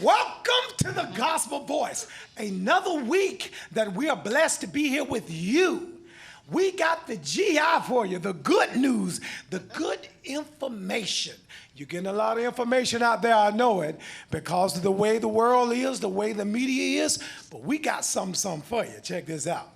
Welcome to the Gospel Voice. Another week that we are blessed to be here with you. We got the GI for you, the good news, the good information. You're getting a lot of information out there, I know it, because of the way the world is, the way the media is, but we got something for you. Check this out.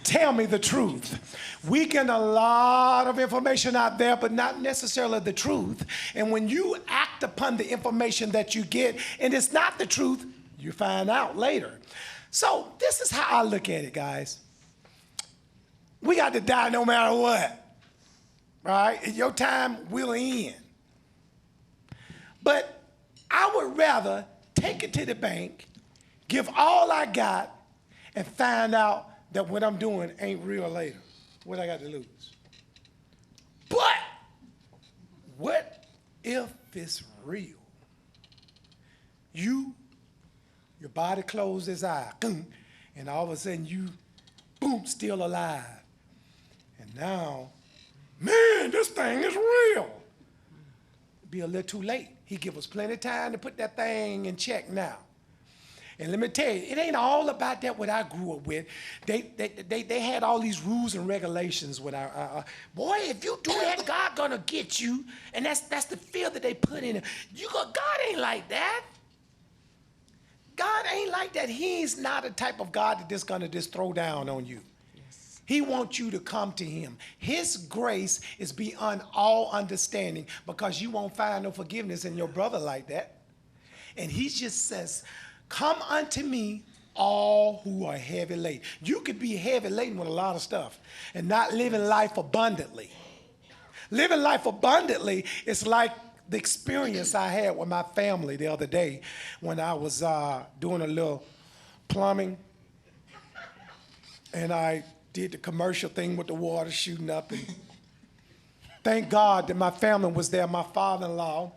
Tell me the truth. We get a lot of information out there, but not necessarily the truth. And when you act upon the information that you get, and it's not the truth, you find out later. So this is how I look at it, guys. We got to die no matter what, right? Your time will end. But I would rather take it to the bank, give all I got, and find out that what I'm doing ain't real later. What I got to lose? But what if it's real? Your body closed its eye, and all of a sudden you, boom, still alive. And now, man, this thing is real. Be a little too late. He give us plenty of time to put that thing in check now. And let me tell you, it ain't all about that what I grew up with. They had all these rules and regulations with our boy, if you do that, God gonna get you. And that's the fear that they put in it. God ain't like that. God ain't like that. He's not a type of God that just gonna just throw down on you. Yes. He wants you to come to him. His grace is beyond all understanding, because you won't find no forgiveness in your brother like that. And he just says, come unto me, all who are heavy laden. You could be heavy laden with a lot of stuff and not living life abundantly. Living life abundantly is like the experience I had with my family the other day when I was doing a little plumbing, and I did the commercial thing with the water shooting up. And thank God that my family was there. My father-in-law,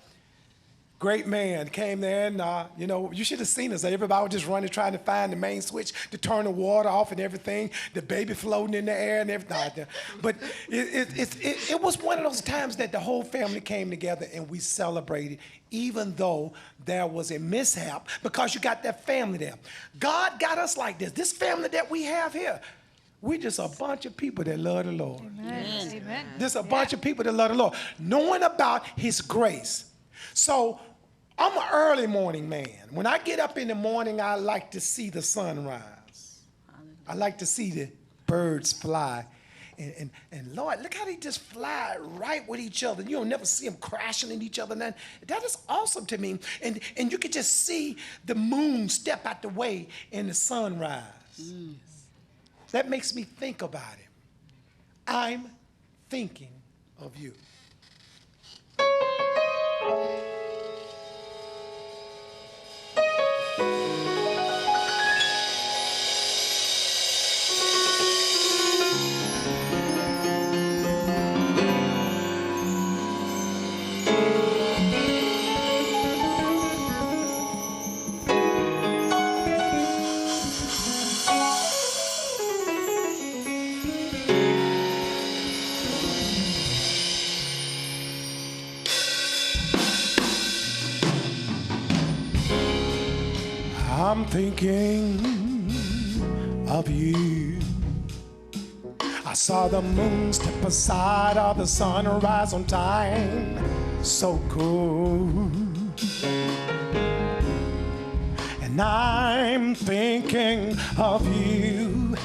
great man came there, and you know, you should have seen us. Everybody was just running, trying to find the main switch to turn the water off and everything. The baby floating in the air and everything. But it was one of those times that the whole family came together and we celebrated, even though there was a mishap, because you got that family there. God got us like this. This family that we have here, we just a bunch of people that love the Lord. Amen. Amen. Just a bunch of people that love the Lord, knowing about his grace. So I'm an early morning man. When I get up in the morning, I like to see the sunrise. I like to see the birds fly. And Lord, look how they just fly right with each other. You don't never see them crashing into each other. That is awesome to me. And you can just see the moon step out the way in the sunrise. That makes me think about it. I'm thinking of you. I'm thinking of you. I saw the moon step aside of the sunrise on time. So cool. And I'm thinking of you.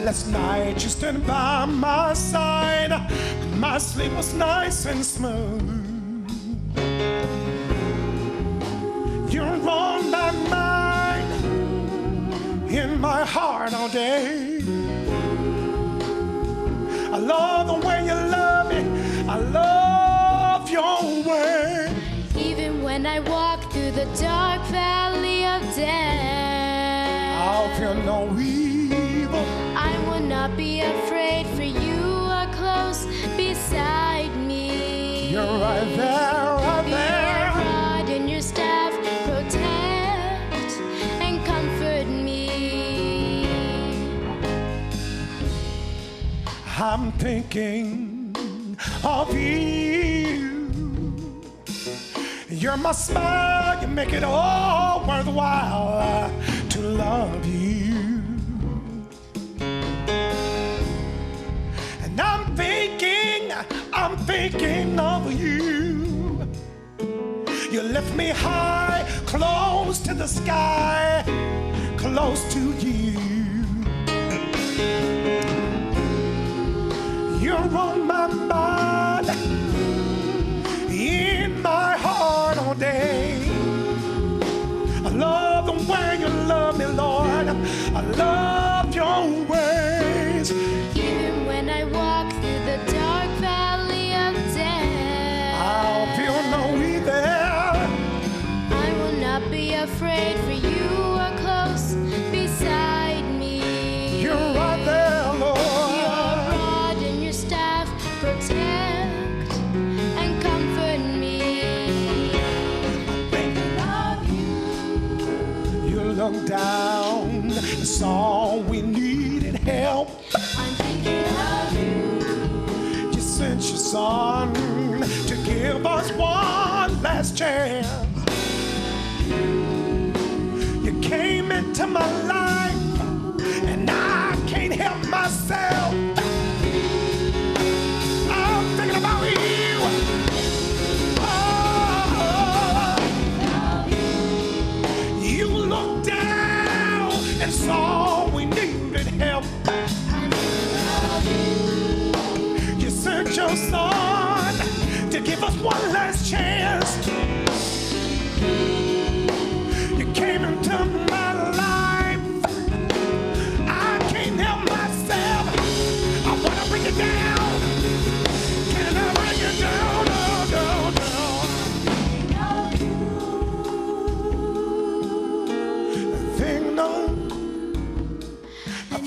Last night you stood by my side. My sleep was nice and smooth. You're on my mind, in my heart all day. I love the way you love me. I love your way. Even when I walk through the dark valley of death, I'll feel no evil. I will not be afraid, for you are close beside me. You're right there, right there. Your rod and your staff protect and comfort me. I'm thinking of you. You're my smile, you make it all worthwhile to love you. And I'm thinking of you. You lift me high, close to the sky, close to you. You're on my mind, in my heart all day. I love the way you love me, Lord. I love your ways. Even when I walk through the dark valley of death, I'll feel no evil. I will not be afraid, for you are close beside me. You're right there, Lord. Your rod and your staff protect and comfort me. Thinking of you. You look down and saw we needed help. I'm thinking of you. You sent your son to give us one last chance. You came into my life, and I can't help myself. I'm thinking about you. Oh, you looked down and saw we needed help. You sent your son to give us one last chance. You came into my life. I can't help myself. I wanna bring you down. Can I bring you down?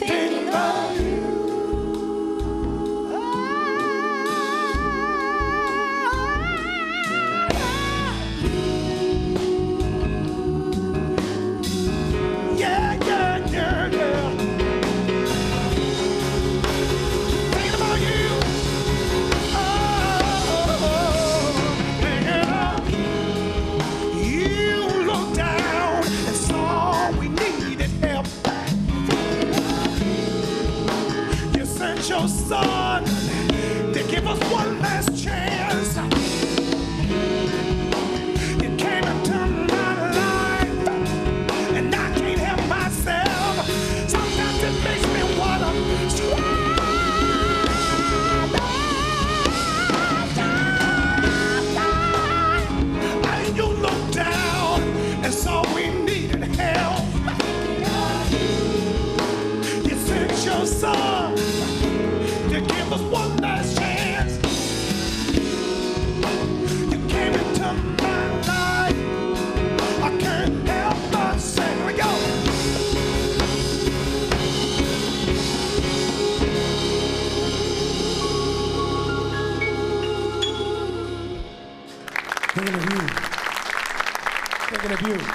Thinking of you. point of view.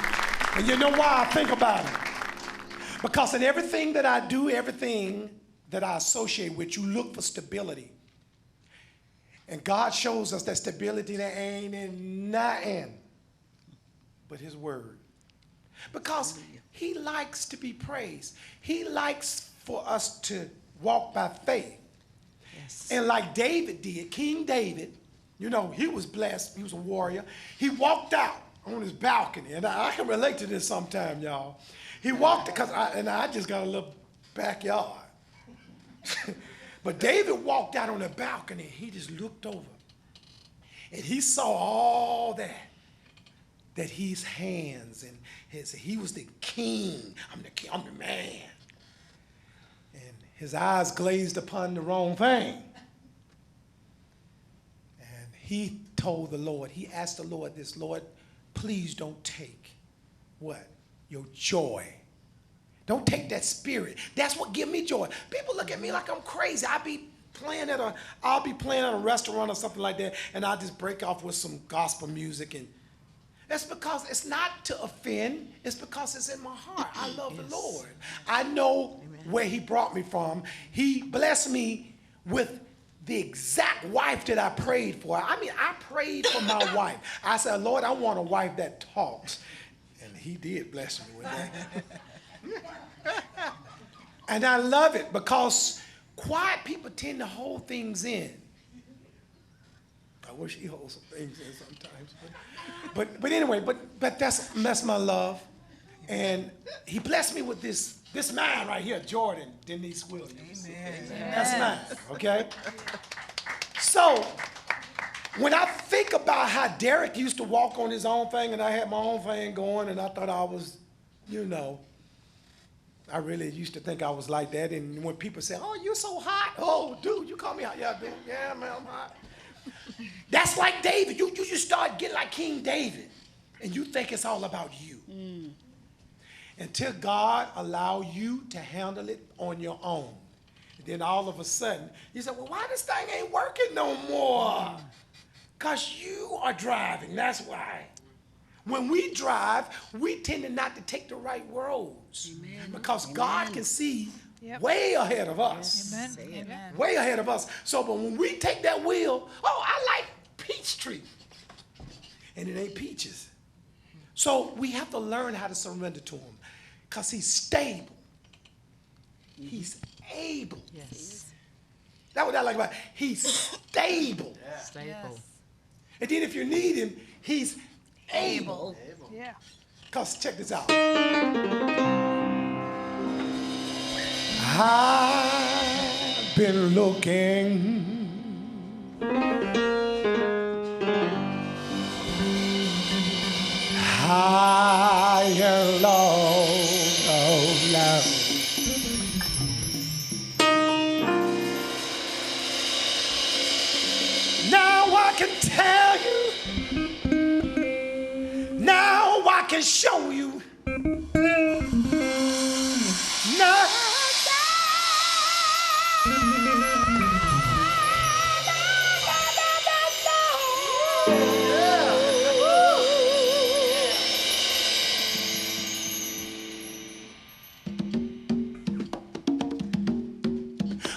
And you know why I think about it? Because in everything that I do, everything that I associate with, you look for stability. And God shows us that stability that ain't in nothing but his word. Because he likes to be praised. He likes for us to walk by faith. Yes. And like David did, King David, you know, he was blessed. He was a warrior. He walked out on his balcony. And I can relate to this sometime, y'all. He walked, because I just got a little backyard. But David walked out on the balcony. He just looked over. And he saw all that his hands, and he was the king. I'm the king, I'm the man. And his eyes glazed upon the wrong thing. And he told the Lord, he asked the Lord this, Lord, please don't take what? Your joy. Don't take that spirit. That's what gives me joy. People look at me like I'm crazy. I'll be playing at a restaurant or something like that, and I'll just break off with some gospel music. And that's because it's not to offend. It's because it's in my heart. I love the Lord. I know where he brought me from. He blessed me with the exact wife that I prayed for. I mean, I prayed for my wife. I said, Lord, I want a wife that talks. And he did bless me with that. And I love it because quiet people tend to hold things in. I wish he holds some things in sometimes. But anyway, but that's my love. And he blessed me with this man right here, Jordan Denise Williams. Amen. That's mine, okay? So when I think about how Derrick used to walk on his own thing and I had my own thing going and I thought I was, you know, I really used to think I was like that. And when people say, oh, you're so hot. Oh, dude, you call me hot. Yeah, dude. Yeah, man, I'm hot. That's like David. You start getting like King David. And you think it's all about you. Until God allow you to handle it on your own. And then all of a sudden, you say, well, why this thing ain't working no more? Because you are driving. That's why. When we drive, we tend to not to take the right roads. Amen. Because God can see way ahead of us. Amen. Amen. Way ahead of us. So, but when we take that wheel, oh, I like Peachtree. And it ain't peaches. So we have to learn how to surrender to him. Because he's stable. He's able. Yes. That's what I like about it. He's stable. Yeah. Stable. Yes. And then if you need him, he's able. Yeah. Because check this out. I've been looking high and low, low. Now I can tell you, now I can show you. Now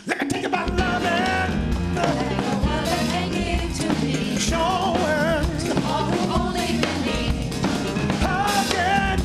let me think about loving. Showing all who only believe. Again.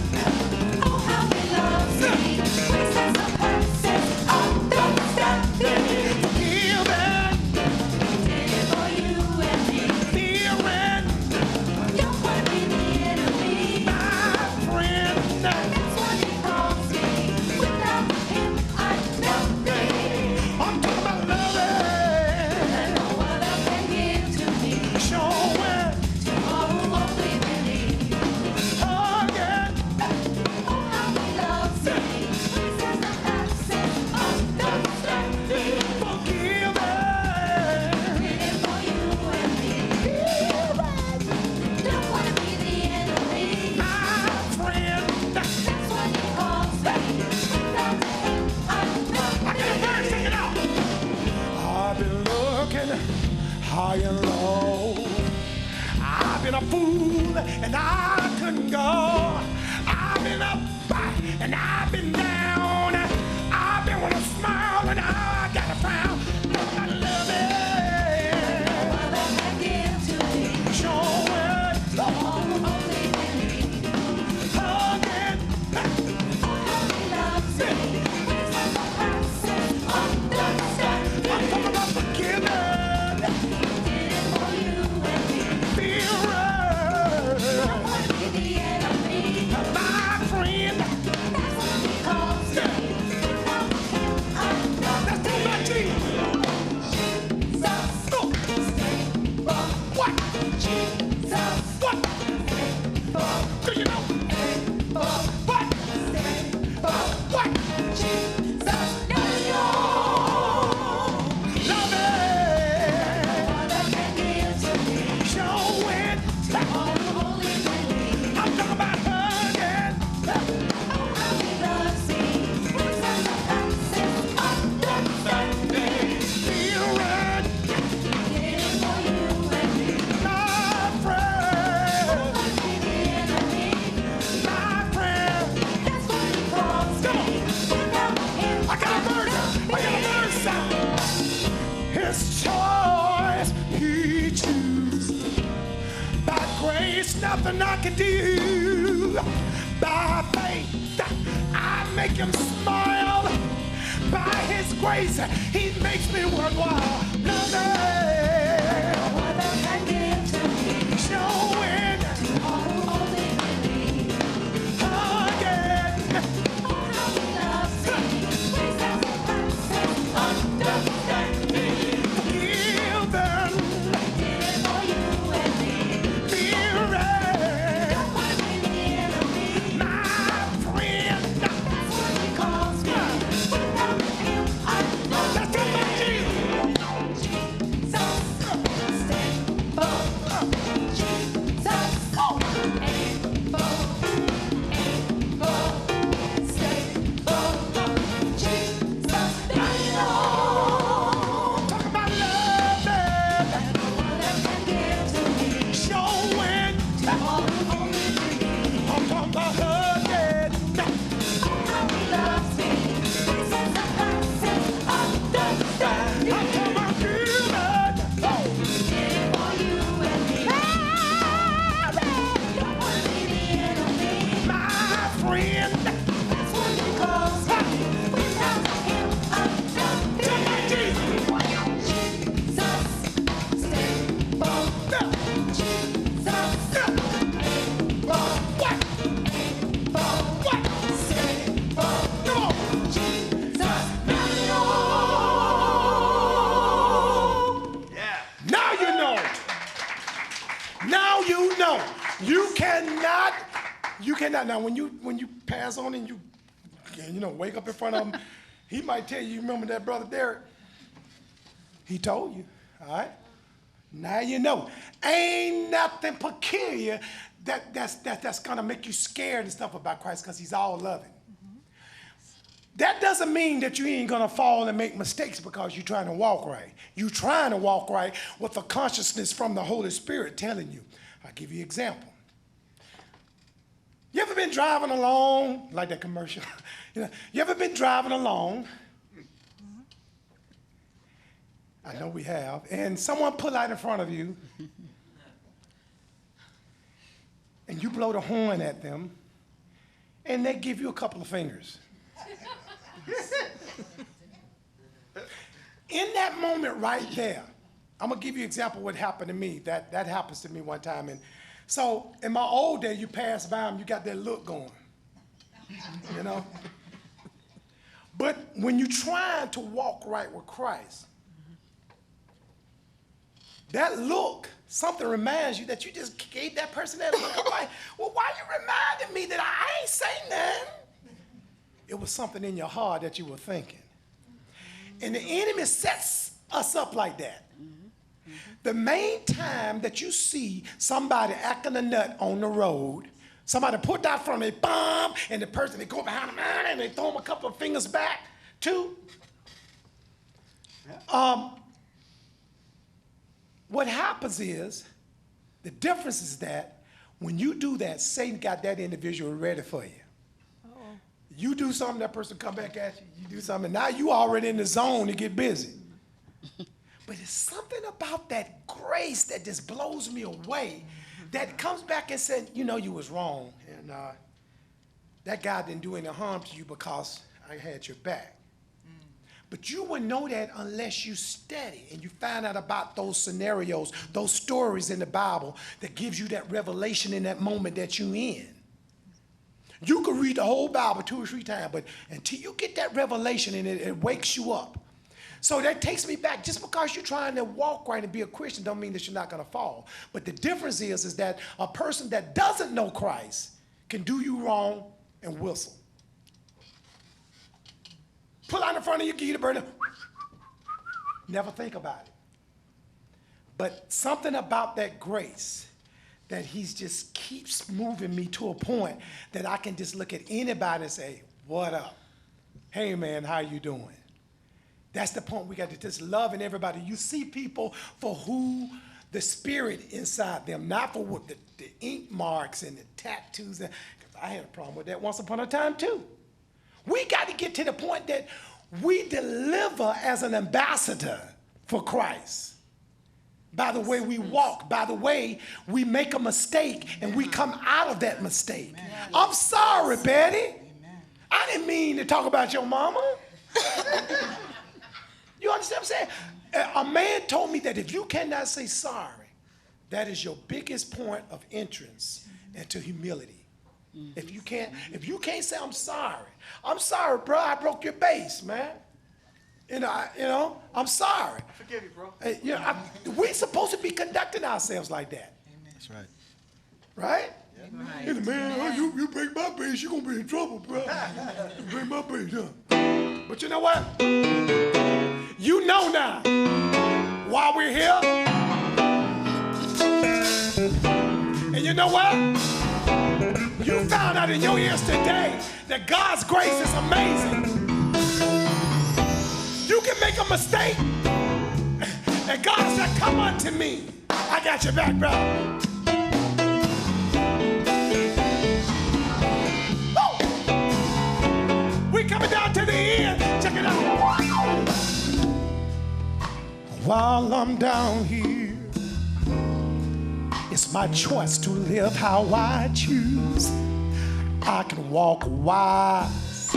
looking down. I've been with a smile and I got a frown. I love it. All that I give to thee. Show it. All only in thee. Hug it. Oh, how he loves me. With such a process understanding. I'm talking about forgiving. He did it for you and me. Feel right. No one be the enemy. My friend. That's what he calls me. Without him, I'm That's too nothing. much Jesus. Jesus, Go. stable. What? Jesus, What? stable. Do you know? Stable. What? Stable. What? Jesus, no, Love it. all that can give to me. Show it. All holy in I'm talking about hugging. Oh, how he loves me. With such a process understanding. Feel right. He did it for you and me. My friend. What be the enemy? My friend. That's what he calls me. Without him, I got a verse. I got a verse. His choice he chooses. By grace, nothing I can do. By faith, I make him smile. By his grace, he makes me worthwhile. Love it. all that can give to me. Show it. All only in me. Hug it. Oh, how he loves me. With such a process understanding. Forgive them. Did it for you and me. Feel right. Don't want to be the enemy. My friend. That's what he calls me. Without him, I'm That's too much Jesus. Jesus, stable. Jesus, able, stable. Jesus, belong. Talk about love it. All that can give to me. Show it. All only to me. I'm talking about hug it. Oh, how he loves me. With such a process understanding. I'm talking about feel it. Did it for you and me. Don't want to be the enemy. My friend. That's what he calls me. Without him, I'm nothing. Jesus, stable. Jesus, able, What? able, What? stable. Come on. Jesus, no. Now you know. Now you know. You cannot. Now when you pass on and you wake up in front of him, he might tell you remember that brother Derrick? He told you, all right? Now you know. Ain't nothing peculiar that's gonna make you scared and stuff about Christ because he's all loving. That doesn't mean that you ain't gonna fall and make mistakes because you're trying to walk right. You're trying to walk right with a consciousness from the Holy Spirit telling you. I'll give you an example. You ever been driving along, like that commercial? You ever been driving along? I know we have. And someone pull out in front of you, and you blow the horn at them, and they give you a couple of fingers. In that moment right there, I'm gonna give you an example of what happened to me. That happens to me one time. And so in my old day, you pass by them, you got that look going, you know? But when you're trying to walk right with Christ, that look, something reminds you that you just gave that person that look. I'm like, well, why you reminding me that I ain't saying nothing? It was something in your heart that you were thinking. And the enemy sets us up like that. The main time that you see somebody acting a nut on the road, somebody put that from a bomb, and the person, they go behind them and they throw them a couple of fingers back, too. What happens is, the difference is that when you do that, Satan got that individual ready for you. You do something, that person come back at you. You do something, now you already in the zone to get busy. But it's something about that grace that just blows me away, that comes back and said, you know, you was wrong, and that guy didn't do any harm to you because I had your back. But you wouldn't know that unless you study and you find out about those scenarios, those stories in the Bible that gives you that revelation in that moment that you're in. You could read the whole Bible 2 or 3 times, but until you get that revelation and it wakes you up. So that takes me back. Just because you're trying to walk right and be a Christian don't mean that you're not going to fall. But the difference is that a person that doesn't know Christ can do you wrong and whistle. Pull out in front of you, give you the burden. Never think about it. But something about that grace, that he just keeps moving me to a point that I can just look at anybody and say, what up? Hey man, how you doing? That's the point we got to just loving everybody. You see people for who the spirit inside them, not for what the ink marks and the tattoos. Because I had a problem with that once upon a time too. We got to get to the point that we deliver as an ambassador for Christ. By the way we walk, by the way we make a mistake and we come out of that mistake. I'm sorry, Betty. I didn't mean to talk about your mama. You understand what I'm saying? A man told me that if you cannot say sorry, that is your biggest point of entrance into humility. If you can't say I'm sorry, bro, I broke your bass, man. You know, I'm sorry. I forgive you, bro. We're supposed to be conducting ourselves like that. That's right. Right? Right. Hey, man, you break my bass, you're going to be in trouble, bro. You break my bass, huh? But you know what? You know now, while we're here, and you know what? You found out in your ears today that God's grace is amazing. You can make a mistake, and God said, come unto me. I got your back, bro. We're coming down to the end. Check it out. While I'm down here, it's my choice to live how I choose. I can walk wise,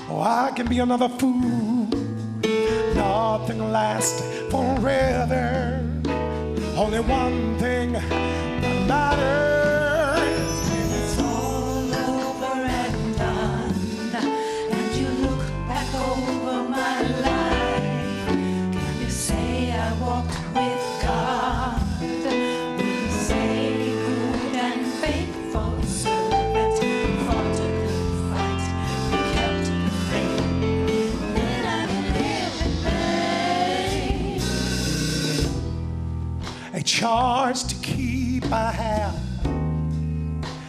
or I can be another fool. Nothing lasts forever. Only one thing matters. It's all over and done, and you look back over my life. Can you say I walked with God? Will you say good and faithful servant? Fought a good fight, you kept the faith. Then I live in pain. A charge to keep I have,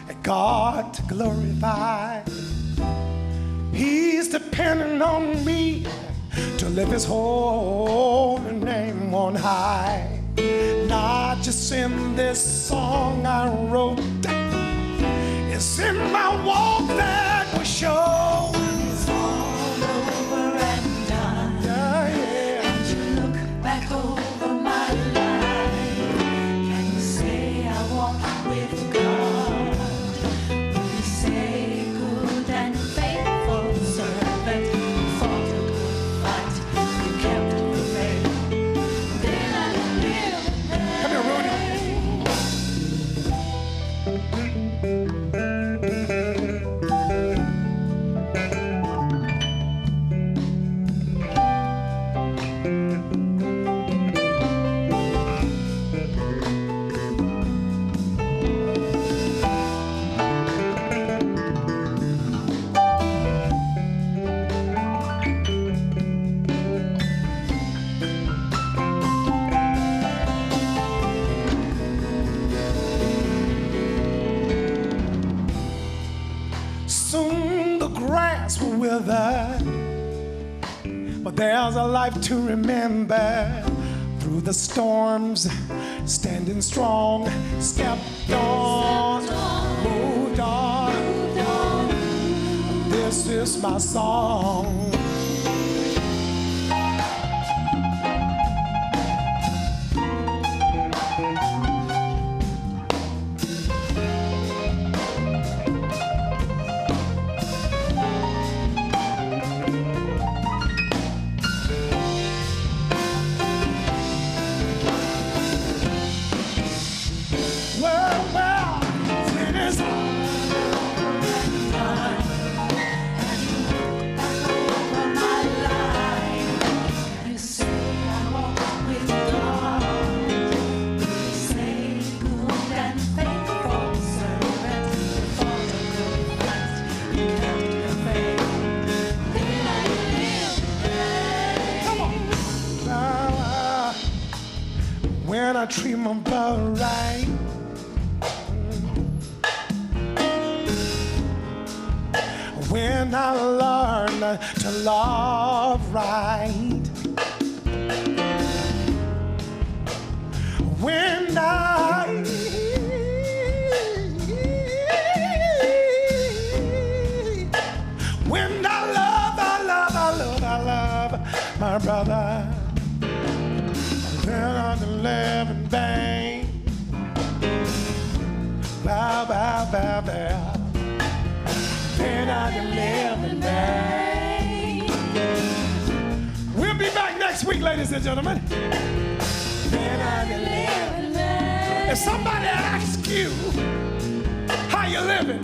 a God to glorify. He's depending on me to lift his holy name on high. Not just in this song I wrote, it's in my walk that will show. It's all over and done. Yeah, yeah. And you look back over my life. Can you say I walked with God? Will you say good and faithful servant? Fought a good fight, you kept the faith. Then I live. Come here, Rudy. Soon the grass will wither, but there's a life to remember. Through the storms, standing strong, stepped on, moved on. this is my song. When I treat my brother right, when I learn to love right, when I love my brother, then I can live in vain. Bow, bow, bow, bow. Then I can live in vain. We'll be back next week, ladies and gentlemen. Then I can live in vain. If somebody asks you how you living,